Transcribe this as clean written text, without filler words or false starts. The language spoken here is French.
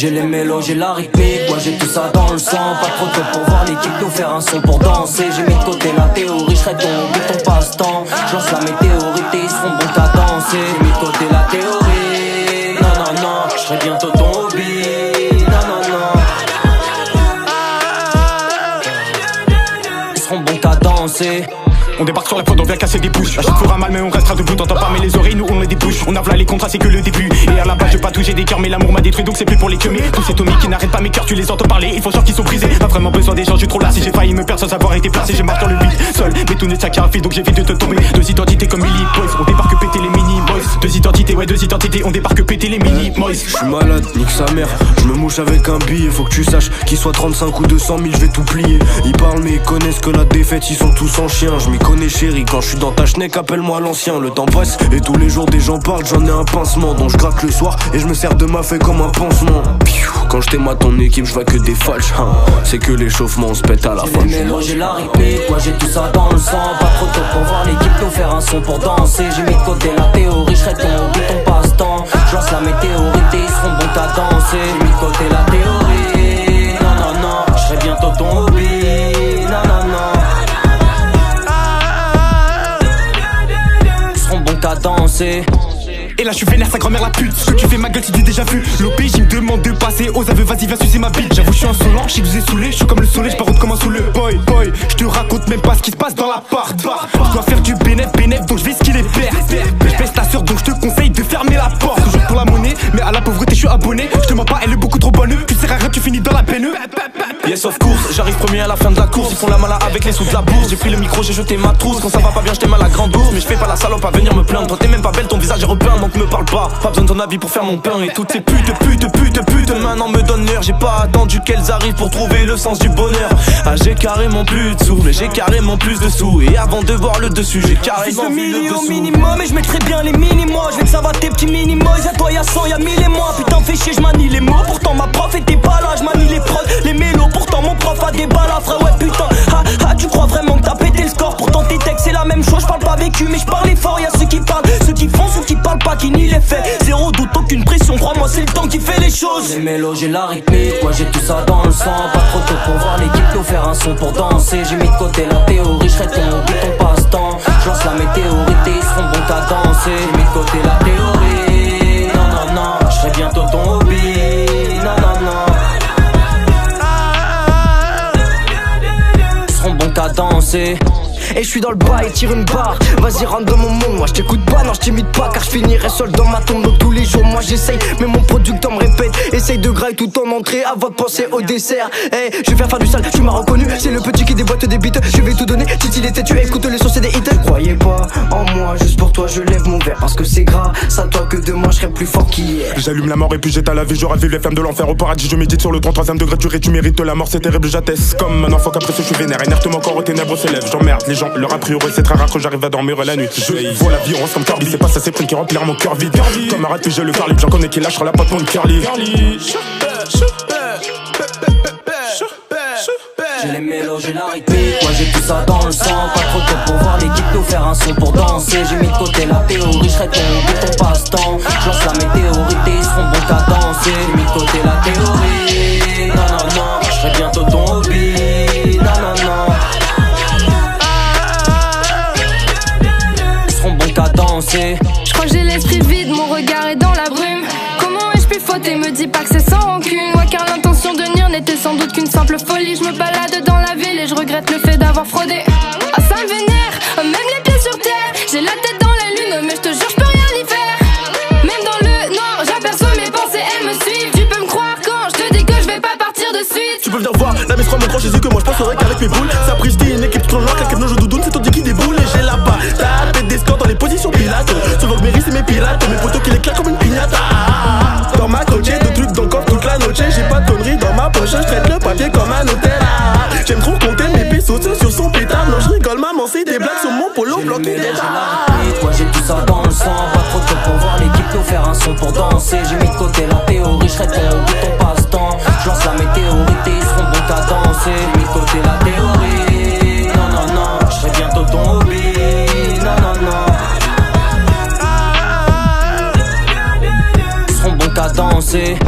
J'ai les mélos, j'ai la rythmique, ouais j'ai tout ça dans le sang. Pas trop tôt pour voir l'équipe nous faire un son pour danser. J'ai mis de côté la théorie, j'serai ton hobby, ton passe-temps. J'lance la météorite et ils seront bons à danser. J'ai mis de côté la théorie, non non non, j'serai bientôt ton hobby, non non non. Ils seront bons à danser. On débarque sur la faute, on vient casser des bouches. La chute fera mal mais on restera debout. T'entends pas mais les oreilles nous on est des bouches. On a v'là les contrats c'est que le début. Et à la base j'ai pas touché des cœurs mais l'amour m'a détruit donc c'est plus pour les queumer. Tous ces Tommy qui n'arrêtent pas mes cœurs tu les entends parler. Il faut genre qu'ils sont brisés. Pas vraiment besoin des gens, je suis trop là. Si j'ai failli me perdre sans avoir été placé, j'ai marché dans le beat seul. Mais tout n'est ça qui donc j'évite de te tomber. Deux identités comme Millie Boys. On débarque péter les mini boys. Deux identités, ouais deux identités. On débarque péter les mini boys. Je suis malade, nique sa mère. Je me mouche avec un billet. Faut que tu saches qu'il soit 35 ou 200 000, je vais tout plier. Ils parlent mais ils connaissent que la défaite, ils sont tous en chien. Je m'y connais chérie, quand je suis dans ta schneck, appelle-moi l'ancien. Le temps passe et tous les jours des gens parlent, j'en ai un pincement. Donc je gratte le soir et je me sers de ma feuille comme un pansement. Quand je t'aime ton équipe, je vois que des falches hein. C'est que l'échauffement, on se pète à la fin. J'ai les mélos, j'ai la rythmique, ouais j'ai tout ça dans le sang. Pas trop tôt pour voir l'équipe nous faire un son pour danser. J'ai mis de côté la théorie, j'serai ton hobby, ton passe-temps. J'lance la météorite et ils seront bons à danser. J'ai mis de côté la théorie, non non non, j'serai bientôt ton hobby, non non non. Ils seront bons à danser. Et là je suis vénère sa grand-mère la pute. Ce que tu fais ma gueule c'est du déjà vu. L'OPJ me demande de passer aux aveux, vas-y viens sucer ma bite. J'avoue je suis insolent, je sais que vous êtes saoulé. Je suis comme le soleil, je pars comme un sous le boy. Je te raconte même pas ce qui se passe dans l'appart. Je dois faire du bénéf donc je vais ce qu'il est père. Je baisse ta soeur donc je te conseille de fermer la porte. Toujours pour la monnaie, mais à la pauvreté je suis abonné. Je te mens pas, elle est beaucoup trop bonne. Tu sers à rien, tu finis dans la peine. Yes of course, j'arrive premier à la fin de la course. Ils font la mala avec les sous de la bourse. J'ai pris le micro, j'ai jeté ma trousse. Quand ça va pas bien, j'étais mal à la grande bourse. Mais je fais pas la salope à venir me plaindre. Toi t'es même pas belle, ton visage est repeint donc me parle pas. Pas besoin de ton avis pour faire mon pain. Et toutes ces putes maintenant me donnent l'heure. J'ai pas attendu qu'elles arrivent pour trouver le sens du bonheur. Ah j'ai carrément plus de sous, mais j'ai carrément plus de sous. Et avant de voir le dessus, j'ai carrément vu le dessous. Au minimum et je mettrai bien les mini-mois. Je veux que ça va tes petits mini-mois. Y'a toi y'a 100, y'a 1000 et moi. Putain fais chier, je manie les mots. Pourtant ma prof était pas là, je manie les prods, les mélos. Pourtant mon prof a des balles à frère, ouais putain. Tu crois vraiment que t'as pété le score. Pourtant tes textes c'est la même chose, je parle pas vécu mais je parle fort. Y'a ceux qui parlent, ceux qui font, ceux qui parlent pas, qui nient les faits. Zéro doute, aucune pression, crois-moi c'est le temps qui fait les choses. J'ai les mélos, j'ai la rythmique, ouais j'ai tout ça dans le sang. Pas trop tôt pour voir l'équipe nous faire un son pour danser. J'ai mis de côté la théorie, j'serai ton hobby, ton passe-temps. J'lance la météorite et ils seront bons à danser. J'ai mis de côté la théorie, non non non, j'serai bientôt ton hobby, non non non. Ils seront bons à danser. Et je suis dans le bail, tire une barre. Vas-y rentre dans mon monde, moi je t'écoute pas, non je t'imite pas. Car je finirai seul dans ma tombe. Donc tous les jours moi j'essaye, mais mon producteur me répète. Essaye de grailler tout en entrée avant de penser au dessert. Hey, je vais faire du sale, tu m'as reconnu. C'est le petit qui déboîte des beats. Je vais tout donner, si il était tu écoute les sons c'est des hits. Croyez pas en moi, juste pour toi je lève mon verre. Parce que c'est grave, à toi que demain je serai plus fort qu'hier. J'allume la mort et puis j'éteins la vie. Je ravive les flammes de l'enfer au paradis. Je médite sur le 33ème degré. Tu mérites la mort, c'est terrible, j'atteste. Comme un enfant qu'après ce je suis vénère. Inertement encore aux ténèbres s'élève. J'emmerde les gens, leur a priori c'est très rare que j'arrive à dormir la nuit. Je vois la violence comme Kirby. C'est pas ça, c'est prime qui remplira mon cœur vide. Comme arrête j'ai le cœur libre. J'en connais qui lâchera la patte mon Curly. J'ai les mélos, j'ai la rythmique, ouais j'ai tout ça dans le sang. Pas trop tôt pour voir l'équipe nous faire un son pour danser. J'ai mis de côté la théorie, j'serai ton hobby, ton passe-temps. J'lance la météorite et ils seront bons à danser. J'ai mis de côté la théorie, non non non, j'serai bientôt ton hobby, non non non. Ils seront bons à danser. Je crois que j'ai l'esprit vide, mon regard est dans la brume. Comment ai-je pu fauter, me dis pas que c'est sans rancune. Ouais car l'intention de nuire n'était sans doute qu'une simple folie. Je me balade dans la ville et je regrette le fait d'avoir fraudé. Ah ça me vénère, même les pieds sur terre. J'ai la tête dans la lune mais je te jure je peux rien y faire. Même dans le noir j'aperçois mes pensées, elles me suivent. Tu peux me croire quand je te dis que je vais pas partir de suite. Tu peux venir voir, la maîtresse me croit Jésus que moi je penserais qu'avec mes boules. Ça prise dit une équipe trop noire, claquette nos jeux doudoune, c'est ton dit qui déboule. Et j'ai la patate, des scores dans les positions pilates. Souvent que mes risques et mes pirates, mes potos qui les claquent comme une pignata. Dans ma coche, de trucs dans le corps toute la noche. J'ai pas de conneries dans ma poche, je traite le papier comme un hôtel. J'aime trop compter mes pesos sur son pétard. Non je rigole maman, c'est des blagues sur mon polo bloqué d'état. Ouais j'ai tout ça dans le sang. Pas trop tôt pour voir l'équipe nous faire un son pour danser. J'ai mis de côté la théorie, j'serai ton hobby, ton passe-temps. J'lance la météorite et ils seront bons à danser. J'ai mis de côté la théorie, non non non, j'serai bientôt ton hobby, non non non. Ils seront bons à danser.